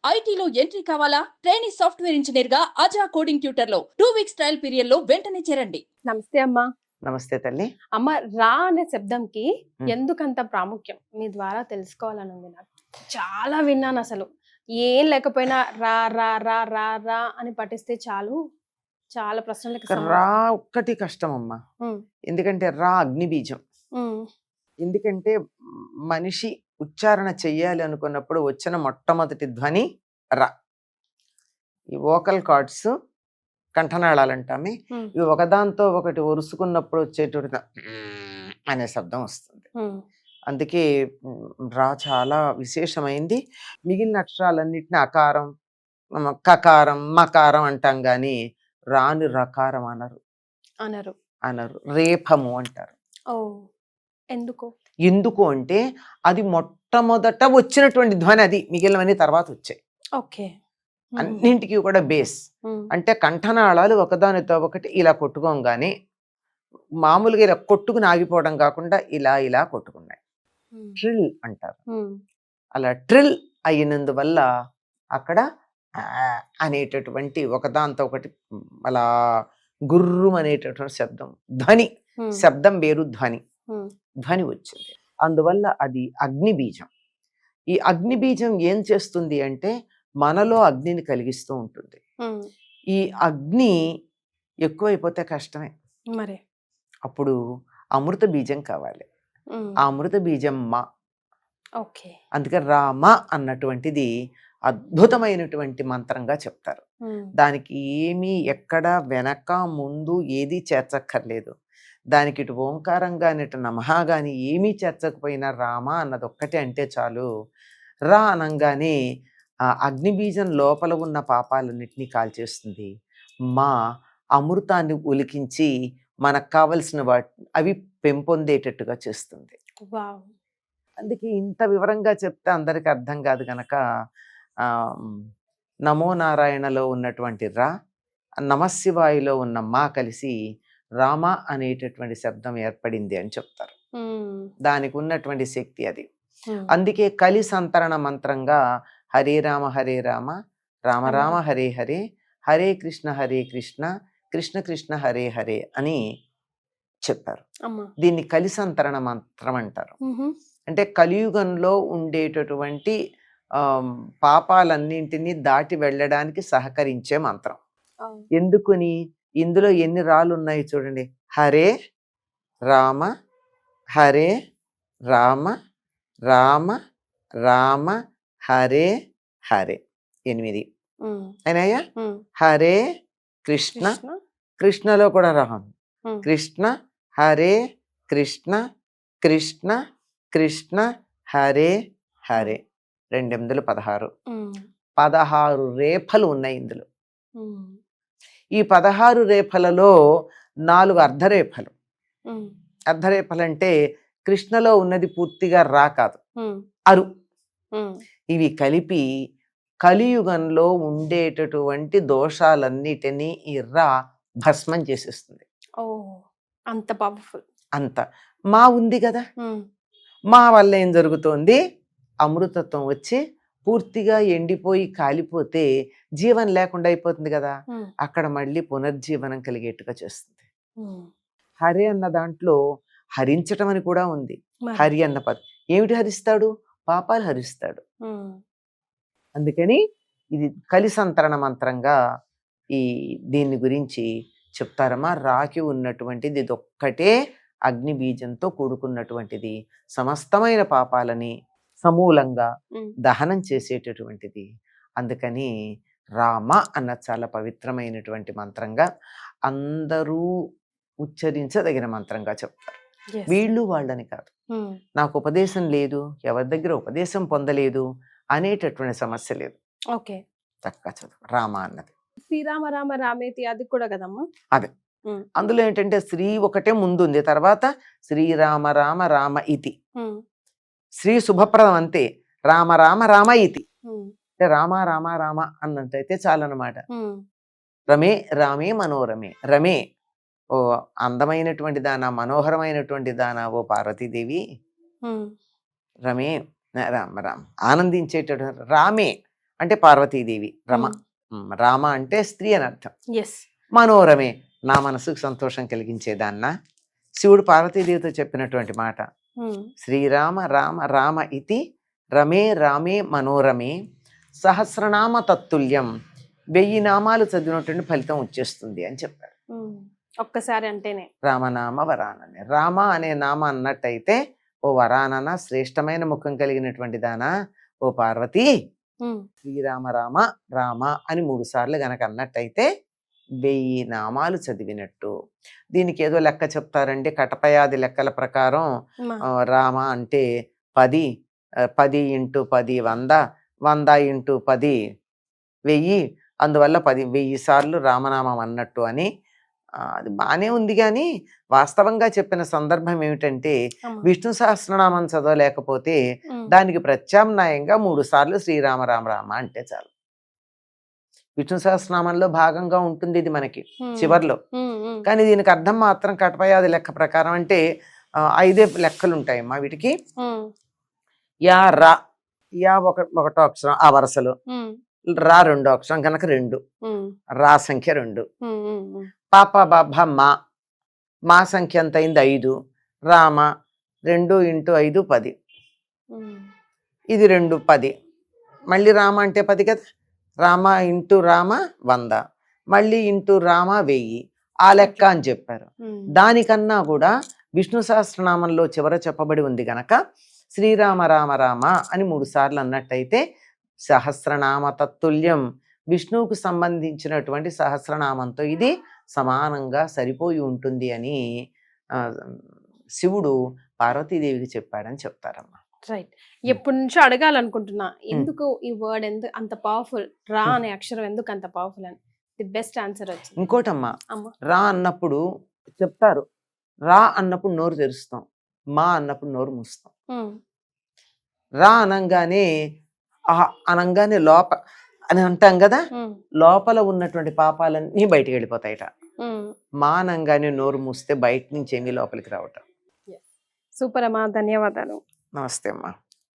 ఐటీలో ఎంట్రీ కావాలా? Trainee software engineer గా అజా కోడింగ్ ట్యూటర్ లో 2 వీక్స్ ట్రయల్ పీరియడ్ లో వెంటనే చేరండి. నమస్తే అమ్మా. నమస్తే తల్లి. అమ్మ, రా అనే శబ్దంకి ఎందుకంత ప్రాముఖ్యం మీ ద్వారా తెలుసుకోవాలని ఉంది నాకు. చాలా విన్నాను, అసలు ఏం లేకపోయినా రా రా రా రా రా అని పఠిస్తే చాలు. చాలా ప్రశ్నలకు రా ఒక్కటి కష్టం అమ్మా. ఎందుకంటే రా అగ్ని బీజం. ఎందుకంటే మనిషి ఉచ్చారణ చెయ్యాలి అనుకున్నప్పుడు వచ్చిన మొట్టమొదటి ధ్వని రా. ఈ వోకల్ కార్డ్స్ కంఠనాళాలు అంటామే, ఇవి ఒకదాంతో ఒకటి ఒరుసుకున్నప్పుడు వచ్చేటువంటి అనే శబ్దం వస్తుంది. అందుకే రా చాలా విశేషమైంది. మిగిలిన అక్షరాలన్నిటిని అకారం, కకారం, మకారం అంటాం గాని రాని రకారం అనరు అనరు అనరు రేపము అంటారు. ఎందుకు అంటే అది మొట్టమొదట వచ్చినటువంటి ధ్వని, అది మిగిలినవన్నీ తర్వాత వచ్చాయి. అన్నింటికి కూడా బేస్. అంటే కంఠనాళాలు ఒకదానితో ఒకటి ఇలా కొట్టుకోగానే మామూలుగా ఇలా కొట్టుకుని ఆగిపోవడం కాకుండా ఇలా ఇలా కొట్టుకున్నాయి. ట్రిల్ అంటారు. అలా ట్రిల్ అయినందువల్ల అక్కడ అనేటటువంటి ఒకదాంతో ఒకటి అలా గుర్రం అనేటటువంటి శబ్దం, ధ్వని. శబ్దం వేరు, ధ్వని వచ్చింది. అందువల్ల అది అగ్ని బీజం. ఈ అగ్ని బీజం ఏం చేస్తుంది అంటే మనలో అగ్నిని కలిగిస్తూ ఉంటుంది. ఈ అగ్ని ఎక్కువైపోతే కష్టమే. మరి అప్పుడు అమృత బీజం కావాలి. ఆ అమృత బీజం మా. అందుకని రామ అన్నటువంటిది అద్భుతమైనటువంటి మంత్రంగా చెప్తారు. దానికి ఏమీ ఎక్కడ వెనక ముందు ఏది చేర్చక్కర్లేదు. దానికి ఇటు ఓంకారం గాని ఇటు నమః గాని ఏమీ చేర్చకపోయినా రామ అన్నది ఒక్కటే అంటే చాలు. రా అనంగానే ఆ అగ్నిబీజం లోపల ఉన్న పాపాలన్నిటినీ కాల్చేస్తుంది. మా అమృతాన్ని ఒలికించి మనకు కావలసిన అవి పెంపొందేటట్టుగా చేస్తుంది. అందుకే ఇంత వివరంగా చెప్తే అందరికి అర్థం కాదు గనక నమో నారాయణలో ఉన్నటువంటి రా, నమశివాయులో ఉన్న మా కలిసి రామ అనేటటువంటి శబ్దం ఏర్పడింది అని చెప్తారు. దానికి ఉన్నటువంటి శక్తి అది. అందుకే కలి సంతరణ మంత్రంగా హరే రామ రామ రామ హరే హరే, హరే కృష్ణ కృష్ణ కృష్ణ హరే హరే అని చెప్పారు. దీన్ని కలి సంతరణ మంత్రం అంటారు. అంటే కలియుగంలో ఉండేటటువంటి పాపాలన్నింటినీ దాటి వెళ్ళడానికి సహకరించే మంత్రం. ఎందుకుని ఇందులో ఎన్ని రాళ్ళు ఉన్నాయి చూడండి. హరే రామ హరే రామ రామ రామ హరే హరే 8 అయినాయా. హరే కృష్ణ, కృష్ణలో కూడా రాహం. కృష్ణ హరే కృష్ణ కృష్ణ కృష్ణ హరే హరే 2 16 16 రేఫలు ఉన్నాయి ఇందులో. ఈ 16 రేఫలలో 4 అర్ధరేఫలు. అర్ధరేఫలంటే కృష్ణలో ఉన్నది పూర్తిగా రా కాదు, అరు. ఇవి కలిపి కలియుగంలో ఉండేటటువంటి దోషాలన్నిటినీ ఈ రా భస్మం చేసేస్తుంది. అంత పవర్ఫుల్. అంత మా ఉంది కదా. మా వల్ల ఏం జరుగుతోంది, అమృతత్వం వచ్చి పూర్తిగా ఎండిపోయి కాలిపోతే జీవనం లేకుండా అయిపోతుంది కదా. అక్కడ మళ్ళీ పునర్జీవనం కలిగేట్టుగా చేస్తుంది. హరి అన్న దాంట్లో హరించటం అని కూడా ఉంది. హరి అన్న పదం ఏమిటి హరిస్తాడు? పాపాలు హరిస్తాడు. అందుకని ఇది కలి సంతరణ మంత్రంగా దీని గురించి చెప్తారమ్మా. రాకి ఉన్నటువంటిది ఇదొక్కటే అగ్ని బీజంతో కూడుకున్నటువంటిది. సమస్తమైన పాపాలని సమూలంగా దహనం చేసేటటువంటిది. అందుకని రామ అన్న చాలా పవిత్రమైనటువంటి మంత్రంగా అందరూ ఉచ్చరించదగిన మంత్రంగా చెప్తారు. వీళ్ళు వాళ్ళని కాదు, నాకు ఉపదేశం లేదు, ఎవరి దగ్గర ఉపదేశం పొందలేదు అనేటటువంటి సమస్య లేదు. చక్కగా చదువు రామ అన్నది. శ్రీరామ రామ రామేతి అది కూడా కదమ్మా. అదే అందులో ఏంటంటే శ్రీ ఒకటే ముందుంది, తర్వాత శ్రీరామ రామ రామ ఇతి. శ్రీ శుభప్రదం అంతే. రామ రామ రామ ఇతి అంటే రామ రామ రామ అన్నట్టయితే చాలన్నమాట. రమే రామే మనోరమే. రమే ఓ అందమైనటువంటి దానా, మనోహరమైనటువంటి దానా ఓ పార్వతీదేవి. రమే రామ రామ ఆనందించేటటువంటి రామే అంటే పార్వతీదేవి, రమ. రామ అంటే స్త్రీ అని అర్థం. ఎస్. మనోరమే, నా మనసుకు సంతోషం కలిగించేదాన్న. శివుడు పార్వతీదేవితో చెప్పినటువంటి మాట, శ్రీరామ రామ రామ ఇతి రమే రామే మనోరమే సహస్రనామ తత్తుల్యం, 1000 నామాలు చదివినటువంటి ఫలితం వచ్చేస్తుంది అని చెప్పారు. ఒక్కసారి అంటేనే రామనామ వరాననే, రామ అనే నామ అన్నట్టయితే, ఓ వరానన శ్రేష్టమైన ముఖం కలిగినటువంటి దానా, ఓ పార్వతి, శ్రీరామ రామ రామ అని 3 సార్లు గనక అన్నట్టయితే 1000 నామాలు చదివినట్టు. దీనికి ఏదో లెక్క చెప్తారండి, కటపయాది లెక్కల ప్రకారం రామ అంటే 10, 10 × 10 100, 100 × 10 1000, అందువల్ల 1000 సార్లు రామనామం అన్నట్టు అని. అది బాగానే ఉంది, కానీ వాస్తవంగా చెప్పిన సందర్భం ఏమిటంటే, విష్ణు సహస్రనామం చదవలేకపోతే దానికి ప్రత్యామ్నాయంగా 3 సార్లు శ్రీరామ రామ రామ అంటే చాలు. విష్ణు సహస్రనామంలో భాగంగా ఉంటుంది ఇది మనకి చివర్లో, కానీ దీనికి అర్థం మాత్రం కటపయాది లెక్క ప్రకారం అంటే 5 లెక్కలు ఉంటాయమ్మా వీటికి. యా రా, యా ఒకటో అక్షరం ఆ వరుసలో, రా 2వ అక్షరం కనుక 2, రా సంఖ్య 2, పాప బాబా మా సంఖ్య ఎంత అయింది 5, రామ 2 × 5 10, ఇది 2 10, మళ్ళీ రామ అంటే 10 కదా, రామ ఇంటూ రామ 100, మళ్ళీ ఇంటూ రామ 1000, ఆ లెక్క అని చెప్పారు. దానికన్నా కూడా విష్ణు సహస్రనామంలో చివర చెప్పబడి ఉంది గనక శ్రీరామ రామ రామ అని 3 సార్లు అన్నట్టయితే సహస్రనామ తత్తుల్యం, విష్ణువుకు సంబంధించినటువంటి సహస్రనామంతో ఇది సమానంగా సరిపోయి ఉంటుంది అని శివుడు పార్వతీదేవికి చెప్పాడని చెప్తారమ్మా. రైట్. ఎప్పటి నుంచో అడగాలనుకుంటున్నా, ఎందుకు ఈ వర్డ్ ఎందుకు అంత పవర్ఫుల్, రా అనే అక్షరం ఎందుకు అంత పవర్ఫుల్ అని. ది బెస్ట్ ఆన్సర్ వచ్చింది. ఇంకోటమ్మా, రా అన్నప్పుడు చెప్తారు, రా అన్నప్పుడు నోరు తెరుస్తాం, మా అన్నప్పుడు నోరు మూస్తాం. రా అనంగానే లోప అని అంటాం కదా, లోపల ఉన్నటువంటి పాపాలన్నీ బయటికి వెళ్ళిపోతాయట. మా అనంగానే నోరు మూస్తే బయట నుంచి ఏమీ లోపలికి రావటం. సూపర్ అమ్మా, ధన్యవాదాలు. నమస్తే అమ్మా.